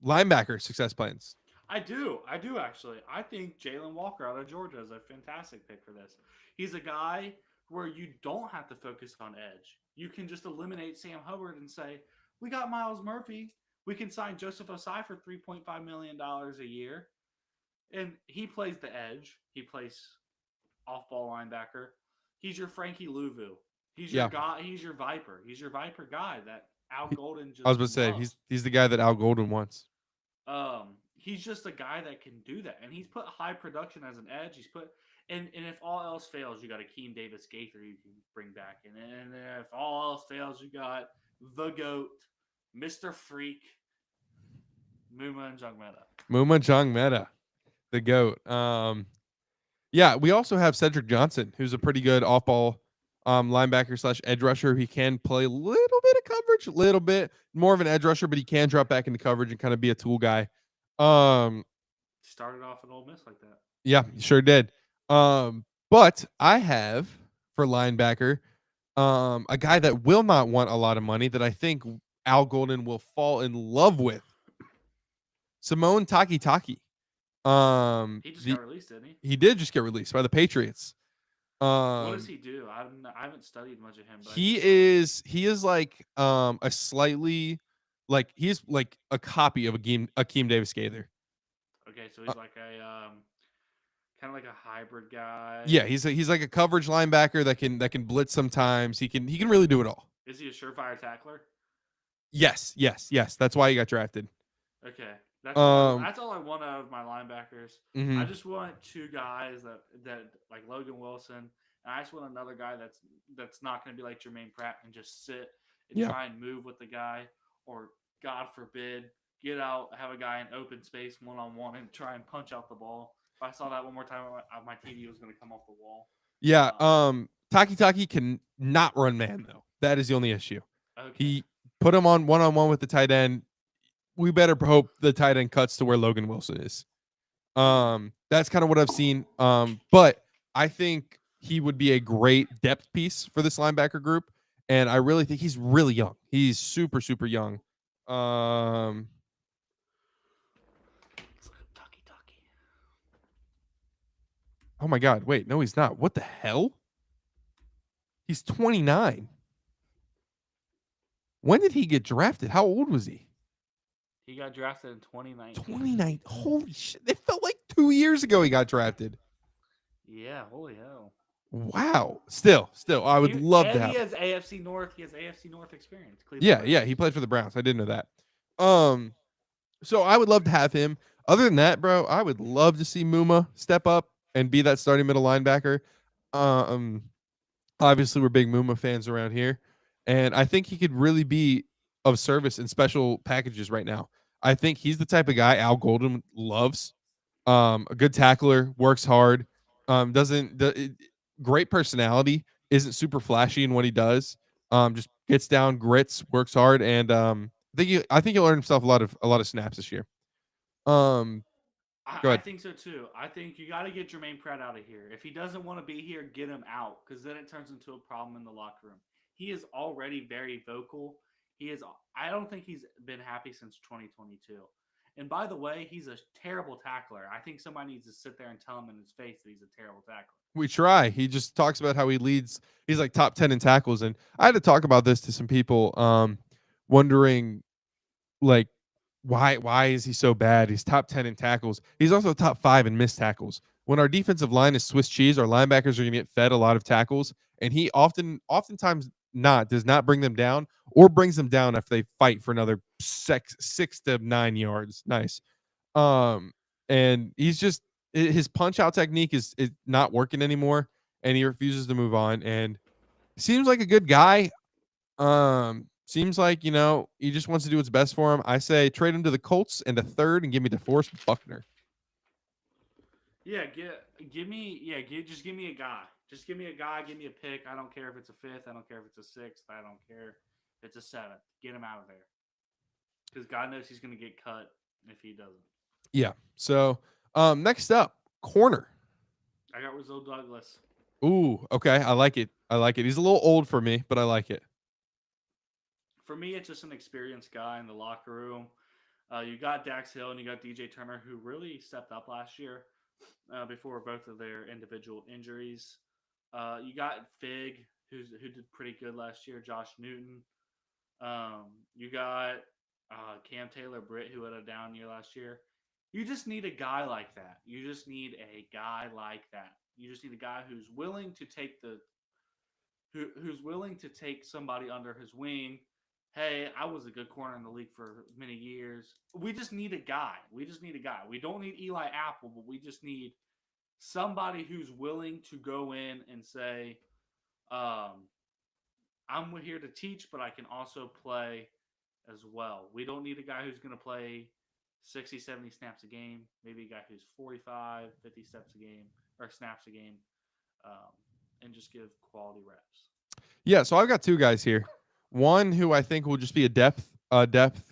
linebacker success plans? I do actually. I think Jalen Walker out of Georgia is a fantastic pick for this. He's a guy where you don't have to focus on edge. You can just eliminate Sam Hubbard and say, we got Miles Murphy. We can sign Joseph Osai for $3.5 million a year. And he plays the edge. He plays off-ball linebacker. He's your Frankie Louvu. He's your guy. He's your Viper. He's your Viper guy that Al Golden just I was about to say, he's the guy that Al Golden wants. He's just a guy that can do that. And he's put high production as an edge. And if all else fails, you got Akeem Davis Gaither you can bring back. And if all else fails, you got the GOAT, Mr. Freak, Muma and Jungmeta, the GOAT. Yeah, we also have Cedric Johnson, who's a pretty good off-ball linebacker / edge rusher. He can play a little bit of coverage, a little bit more of an edge rusher, but he can drop back into coverage and kind of be a tool guy. Started off at Ole Miss like that. Yeah, sure did. But I have for linebacker a guy that will not want a lot of money that I think Al Golden will fall in love with. Simone Takitaki. He just got The released, didn't he? he did just get released by the Patriots. What does Um, he do? I haven't studied much of him, but I he just saw. is he is like a slightly like he's like a copy of Akeem Davis Gaither. Okay, so Uh, he's like a kind of like a hybrid guy. yeah, he's like a coverage linebacker that can blitz sometimes. He can really do it all. Is he a surefire tackler? Yes, yes, yes. That's why he got drafted. Okay, Um, that's all I want out of my linebackers. I mhm, just want two guys that like Logan Wilson, and I just want another guy that's not going to be like Jermaine Pratt and just sit and yeah. try and move with the guy, or God forbid, get out, have a guy in open space 1-on-1 and try and punch out the ball. If I saw that one more time, my TV was going to come off the wall. Yeah, Um, Taki can not run man though. That is the only issue. okay, He put him on one with the tight end. We better hope the tight end cuts to where Logan Wilson is. That's kind of what I've seen. But I think he would be a great depth piece for this linebacker group, and I really think he's really young. He's super super young. Um, let's look up Taki Taki. oh my God, wait, no, he's not. What the hell? He's 29. When did he get drafted? How old was he? He got drafted in 2019. 29. Holy shit. It felt like 2 years ago he got drafted. Yeah, holy hell. Wow. Still, I would love to He have. has AFC North. He has AFC North experience. Cleveland Yeah, Browns. yeah. He played for the Browns. I didn't know that. So I would love to have him. Other than that, bro, I would love to see Muma step up and be that starting middle linebacker. Um, obviously we're big Muma fans around here, and I think he could really be of service in special packages right now. I think he's the type of guy Al Golden loves. A good tackler, works hard, doesn't great personality, isn't super flashy in what he does. Just gets down, grits, works hard, and I think he'll earn himself a lot of snaps this year. Um, Go I ahead. think so too. I think you got to get Jermaine Pratt out of here. If he doesn't want to be here, get him out because then it turns into a problem in the locker room. He is already very vocal. He is. I don't think he's been happy since 2022. And by the way, he's a terrible tackler. I think somebody needs to sit there and tell him in his face that he's a terrible tackler. We try. He just talks about how he leads. He's like top 10 in tackles, and I had to talk about this to some people, wondering like why is he so bad? He's top 10 in tackles. He's also top 5 in missed tackles. When our defensive line is Swiss cheese, our linebackers are going to get fed a lot of tackles, and he oftentimes not does not bring them down or brings them down if they fight for another 6 to 9 yards. Nice. Um, and he's just his punch out technique is not working anymore, and he refuses to move on. And seems like a good guy. Seems like he just wants to do what's best for him. I say trade him to the Colts and a third, and give me DeForest Buckner. Yeah, just give me a guy. Just give me a guy. Give me a pick. I don't care if it's a fifth. I don't care if it's a sixth. I don't care if it's a seventh. Get him out of there because God knows he's going to get cut if he doesn't. Yeah. So next up, corner. I got Rizzo Douglas. Ooh, okay. I like it. I like it. He's a little old for me, but I like it. For me, it's just an experienced guy in the locker room. You got Dax Hill and you got DJ Turner, who really stepped up last year before both of their individual injuries. You got Fig, who did pretty good last year. Josh Newton. You got Cam Taylor Britt, who had a down year last year. You just need a guy like that. You just need a guy like that. You just need a guy who's willing to take who's willing to take somebody under his wing. Hey, I was a good corner in the league for many years. We just need a guy. We just need a guy. We don't need Eli Apple, but we just need somebody who's willing to go in and say, I'm here to teach, but I can also play as well. We don't need a guy who's going to play 60, 70 snaps a game. Maybe a guy who's 45, 50 steps a game or snaps a game, um, and just give quality reps. Yeah. So I've got two guys here. One who I think will just be a depth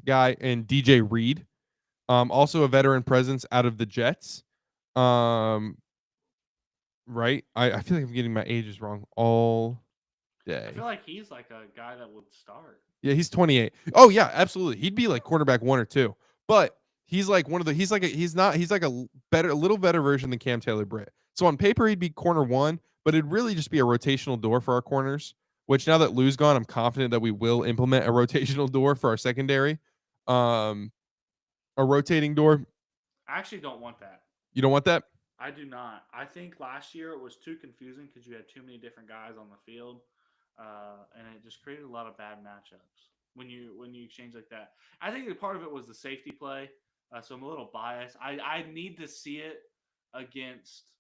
guy, and DJ Reed. Also a veteran presence out of the Jets. right? I feel like I'm getting my ages wrong all I feel day. like he's like a guy that would start. Yeah, he's 28. Oh yeah, absolutely. He'd be like quarterback 1 or 2. But he's like one of the he's like a little better version than Cam Taylor Britt. So on paper he'd be corner 1, but it'd really just be a rotational door for our corners, which now that Lou's gone, I'm confident that we will implement a rotational door for our secondary. Um a rotating door. I actually don't want that. You don't want that? I do not. I think last year it was too confusing because you had too many different guys on the field, and it just created a lot of bad matchups when you exchange like that. I think that part of it was the safety play, so I'm a little biased. I need to see it against.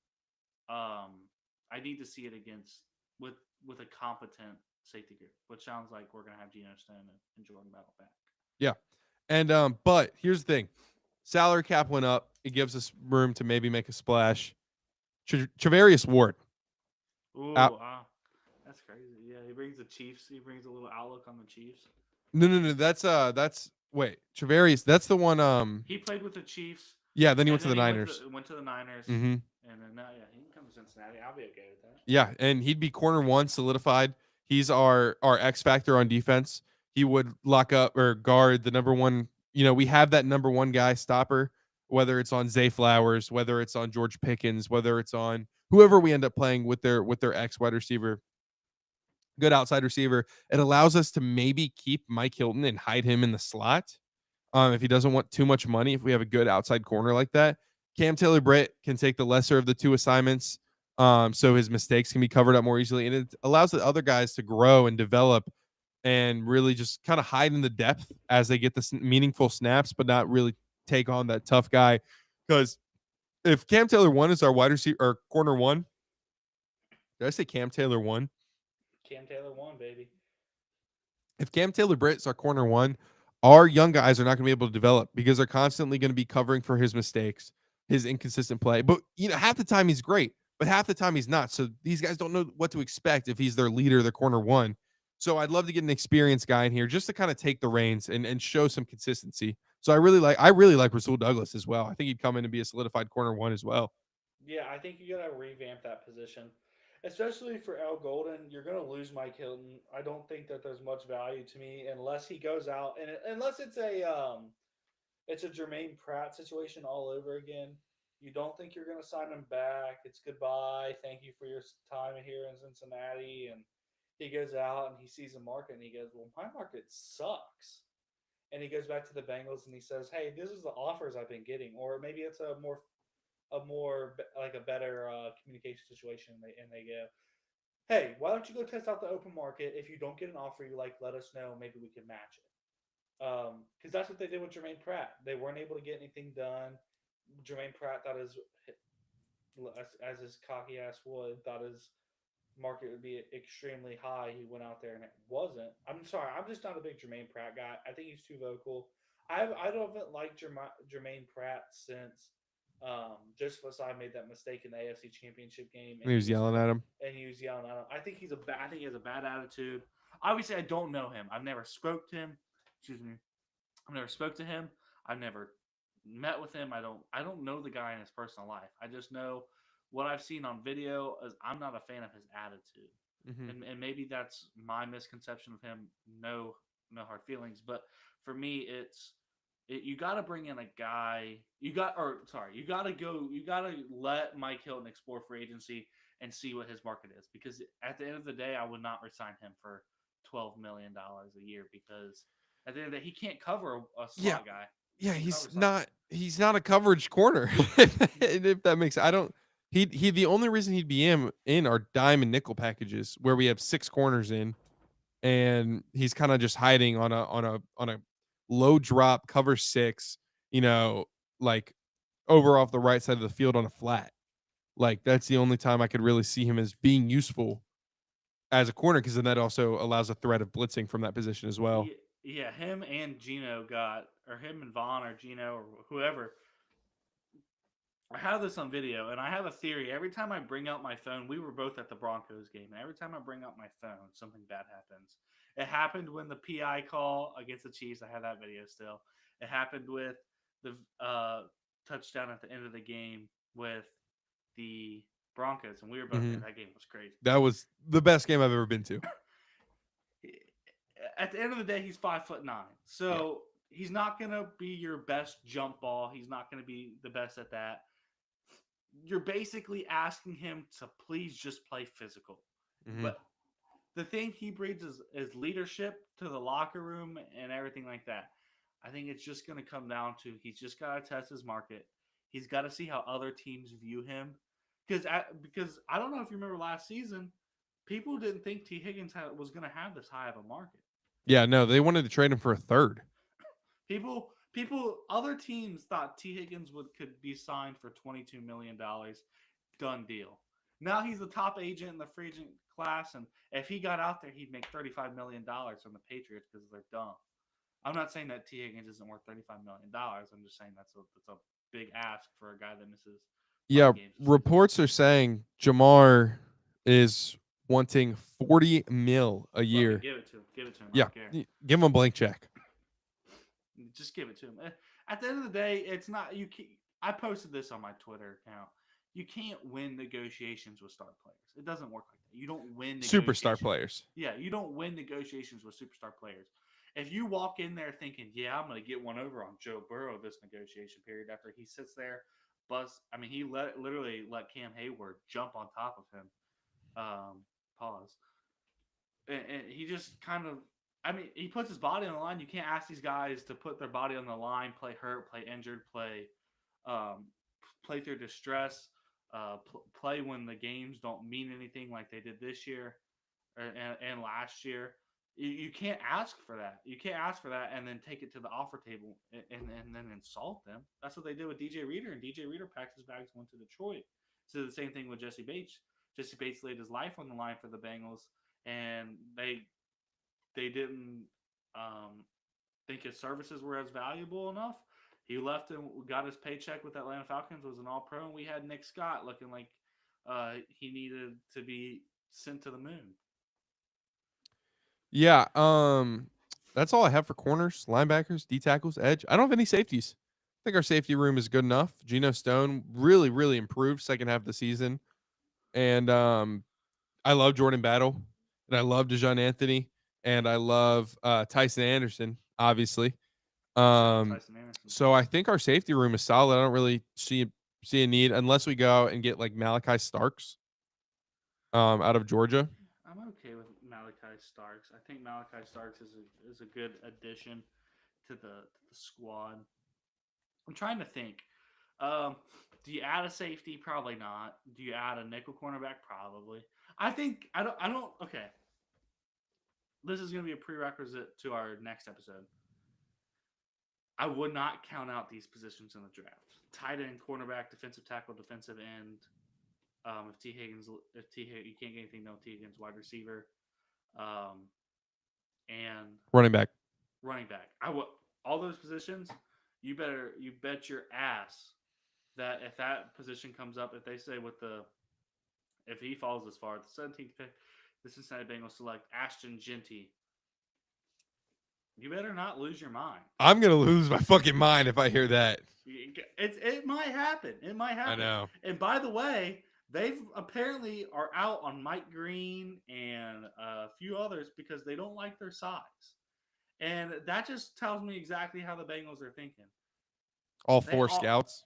I need to see it against with with a competent safety group, which sounds like we're gonna have Geno Stone and Jordan Battle back. Yeah. And but here's the thing. Salary cap went up. It gives us room to maybe make a splash. Travarius Ward Ooh, out. that's crazy. Yeah, he brings the Chiefs. He brings a little outlook on the Chiefs. No, no, no. That's wait, Travarius. That's the one. He played with the Chiefs, Yeah. Then he went and to then the he Niners. went to the Niners, Mm-hmm. and then now yeah, he can come to Cincinnati. I'll be okay with that. Yeah, and he'd be corner 1 solidified. He's our X factor on defense. He would lock up or guard the number one. You know, we have that number 1 guy stopper, whether it's on Zay Flowers, whether it's on George Pickens, whether it's on whoever we end up playing with their X wide receiver, good outside receiver. It allows us to maybe keep Mike Hilton and hide him in the slot. If he doesn't want too much money, if we have a good outside corner like that, Cam Taylor Britt can take the lesser of the 2 assignments, so his mistakes can be covered up more easily, and it allows the other guys to grow and develop and really just kind of hide in the depth as they get the meaningful snaps, but not really take on that tough guy. Because if Cam Taylor 1 is our wide receiver or corner 1, did I say Cam Taylor 1? Cam Taylor won, baby. If Cam Taylor Britt's our corner 1, our young guys are not going to be able to develop because they're constantly going to be covering for his mistakes, his inconsistent play. But you know, half the time he's great, but half the time he's not. So these guys don't know what to expect if he's their leader, their corner 1. So I'd love to get an experienced guy in here just to kind of take the reins and show some consistency. So I really like Rasul Douglas as well. I think he'd come in and be a solidified corner 1 as well. Yeah, I think you got to revamp that position, especially for Al Golden. You're going to lose Mike Hilton. I don't think that there's much value to me unless he goes out and unless it's a Jermaine Pratt situation all over again. You don't think you're going to sign him back? It's goodbye. Thank you for your time here in Cincinnati. And he goes out and he sees the market and he goes, "Well, my market sucks." And he goes back to the Bengals and he says, "Hey, this is the offers I've been getting," or maybe it's a more like a better communication situation. And they go, "Hey, why don't you go test out the open market? If you don't get an offer you like, let us know. Maybe we can match it." Because that's what they did with Jermaine Pratt. They weren't able to get anything done. Jermaine Pratt thought as his cocky ass would, thought his market would be extremely high. He went out there and it wasn't. I'm sorry, I'm just not a big Jermaine Pratt guy. I think he's too vocal. I don't like Jermaine Pratt since Joseph Asai made that mistake in the AFC Championship game, And he was yelling at him. he was yelling at him. I think he has a bad attitude. Obviously, I don't know him. I've never spoke to him. Excuse me. I've never spoke to him. I've never met with him. I don't know the guy in his personal life. I just know what I've seen on video is I'm not a fan of his attitude. Mm-hmm. And maybe that's my misconception of him. No hard feelings, but for me you got to bring in a guy. You got to go. You got to let Mike Hilton explore free agency and see what his market is. Because at the end of the day, I would not resign him for $12 million a year because at the end of the day, he can't cover a Yeah, slot guy. He yeah, can't cover slot guys. he's not a coverage corner. If that makes I don't he the only reason he'd be in our dime and nickel packages where we have 6 corners in and he's kind of just hiding on a low drop cover 6, you know, like over off the right side of the field on a flat. Like that's the only time I could really see him as being useful as a corner because then that also allows a threat of blitzing from that position as well. Yeah, him and Gino got, or him and Vaughn or Gino or whoever. I have this on video, and I have a theory. Every time I bring out my phone, we were both at the Broncos game, and every time I bring out my phone, something bad happens. It happened when the PI call against the Chiefs. I have that video still. It happened with the touchdown at the end of the game with the Broncos, and we were both there. Hmm. That game was crazy. That was the best game I've ever been to. At the end of the day, he's 5'9", Yeah. so he's not gonna be your best jump ball. He's not gonna be the best at that. You're basically asking him to please just play physical. Hmm. But the thing he brings is leadership to the locker room and everything like that. I think it's just going to come down to he's just got to test his market. He's got to see how other teams view him. Because I don't know if you remember last season, people didn't think T. Higgins was going to have this high of a market. Yeah, no, they wanted to trade him for a third. Other teams thought T. Higgins could be signed for $22 million. Done deal. Now he's the top agent in the free agent class, and if he got out there, he'd make $35 million from the Patriots because they're dumb. I'm not saying that T. Higgins isn't worth $35 million. I'm just saying that's a big ask for a guy that misses Yeah, 5 games a season. reports are saying Jamar is wanting 40 mil a Love it. year. Give it to him. Give it to him. I Yeah, don't care. give him a blank check. Just give it to him. At the end of the day, it's not you. I posted this on my Twitter account. You can't win negotiations with star players. It doesn't work like that. You don't win Superstar negotiations. players. Yeah, you don't win negotiations with superstar players. If you walk in there thinking, "Yeah, I'm going to get one over on Joe Burrow this negotiation period," after he sits there, he literally let Cam Hayward jump on top of him. Pause. And he just kind of, he puts his body on the line. You can't ask these guys to put their body on the line, play hurt, play injured, um, play through distress, play when the games don't mean anything like they did this year and last year. You can't ask for that. You can't ask for that and then take it to the offer table and then insult them. That's what they did with DJ Reader, and DJ Reader packed his bags and went to Detroit. So the same thing with Jesse Bates. Jesse Bates laid his life on the line for the Bengals, and they didn't um, think his services were as valuable enough. He left and got his paycheck with Atlanta Falcons, was an All-Pro, and we had Nick Scott looking like he needed to be sent to the moon. Yeah, that's all I have for corners, linebackers, D tackles, edge. I don't have any safeties. I think our safety room is good enough. Geno Stone really, really improved second half of the season, and I love Jordan Battle, and I love Dejon Anthony, and I love Tyson Anderson, obviously. Shout out Um, Tyson Anderson. so I think our safety room is solid. I don't really see a need unless we go out and get like Malachi Starks out of Georgia. I'm okay with Malachi Starks. I think Malachi Starks is a good addition to the squad. I'm trying to think. Um, do you add a safety? Probably not. Do you add a nickel cornerback? Probably. I think I don't. I don't. Okay. This is going to be a prerequisite to our next episode. I would not count out these positions in the draft: tight end, cornerback, defensive tackle, defensive end. If you can't get anything, no T Higgins, wide receiver, um, and Running back. running back. I would all those positions. You bet your ass that if that position comes up, if they say if he falls as far, the 17th pick, the Cincinnati Bengals select Ashton Genty. You better not lose your mind. I'm gonna lose my fucking mind if I hear that. It might happen. It might I happen. know. And by the way, they've apparently are out on Mike Green and a few others because they don't like their size. And that just tells me exactly how the Bengals are thinking. All They four all scouts.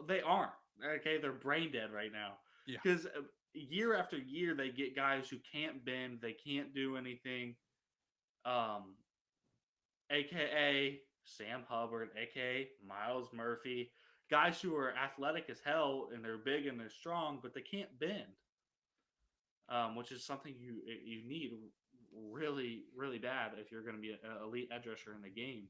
they aren't. Okay, they're brain dead right now. Yeah. Because year after year they get guys who can't bend, they can't do anything. Um, aka Sam Hubbard, aka Miles Murphy, guys who are athletic as hell and they're big and they're strong, but they can't bend, which is something you need really really bad if you're going to be an elite edge rusher in the game.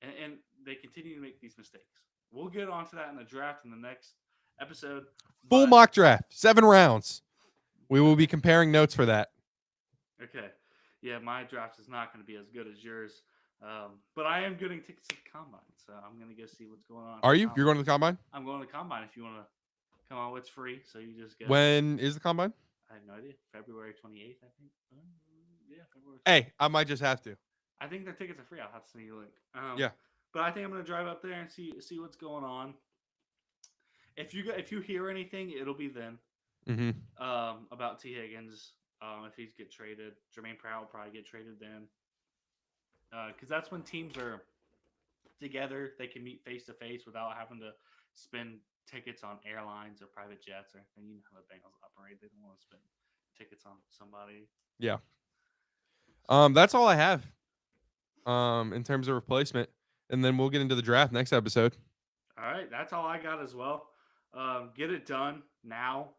And they continue to make these mistakes. We'll get onto that in the draft in the next episode. Full But mock draft, 7 rounds. We will be comparing notes for that. okay, yeah, my draft is not going to be as good as yours. But I am getting tickets to the combine, so I'm gonna go see what's going on. Are you? You're going to the combine? I'm going to the combine. If you want to come on, it's free, so you just go. When is the combine? I have no idea. February 28th, I think. Yeah, February. 28th. Hey, I might just have to. I think their tickets are free. I'll have to send you a link. Yeah. But I think I'm gonna drive up there and see what's going on. If you hear anything, it'll be then. Mm-hmm. About T Higgins. If he's get traded, Jermaine Pratt will probably get traded then. Because that's when teams are together. They can meet face to face without having to spend tickets on airlines or private jets or anything. You know how the Bengals operate. They don't want to spend tickets on somebody. Yeah. So, That's all I have. In terms of replacement, and then we'll get into the draft next episode. all right, that's all I got as well. Get it done now,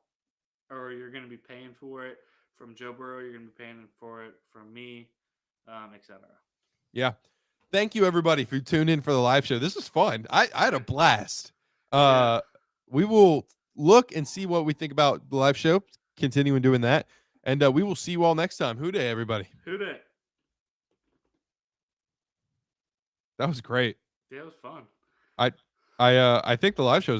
or you're going to be paying for it from Joe Burrow. You're going to be paying for it from me, etc. Yeah. Thank you everybody for tuning in for the live show. This was fun. I had a blast. Yeah. We will look and see what we think about the live show, continuing doing that. And we will see you all next time. Who day, everybody? Who did? That was great. Yeah, it was fun. I I think the live show is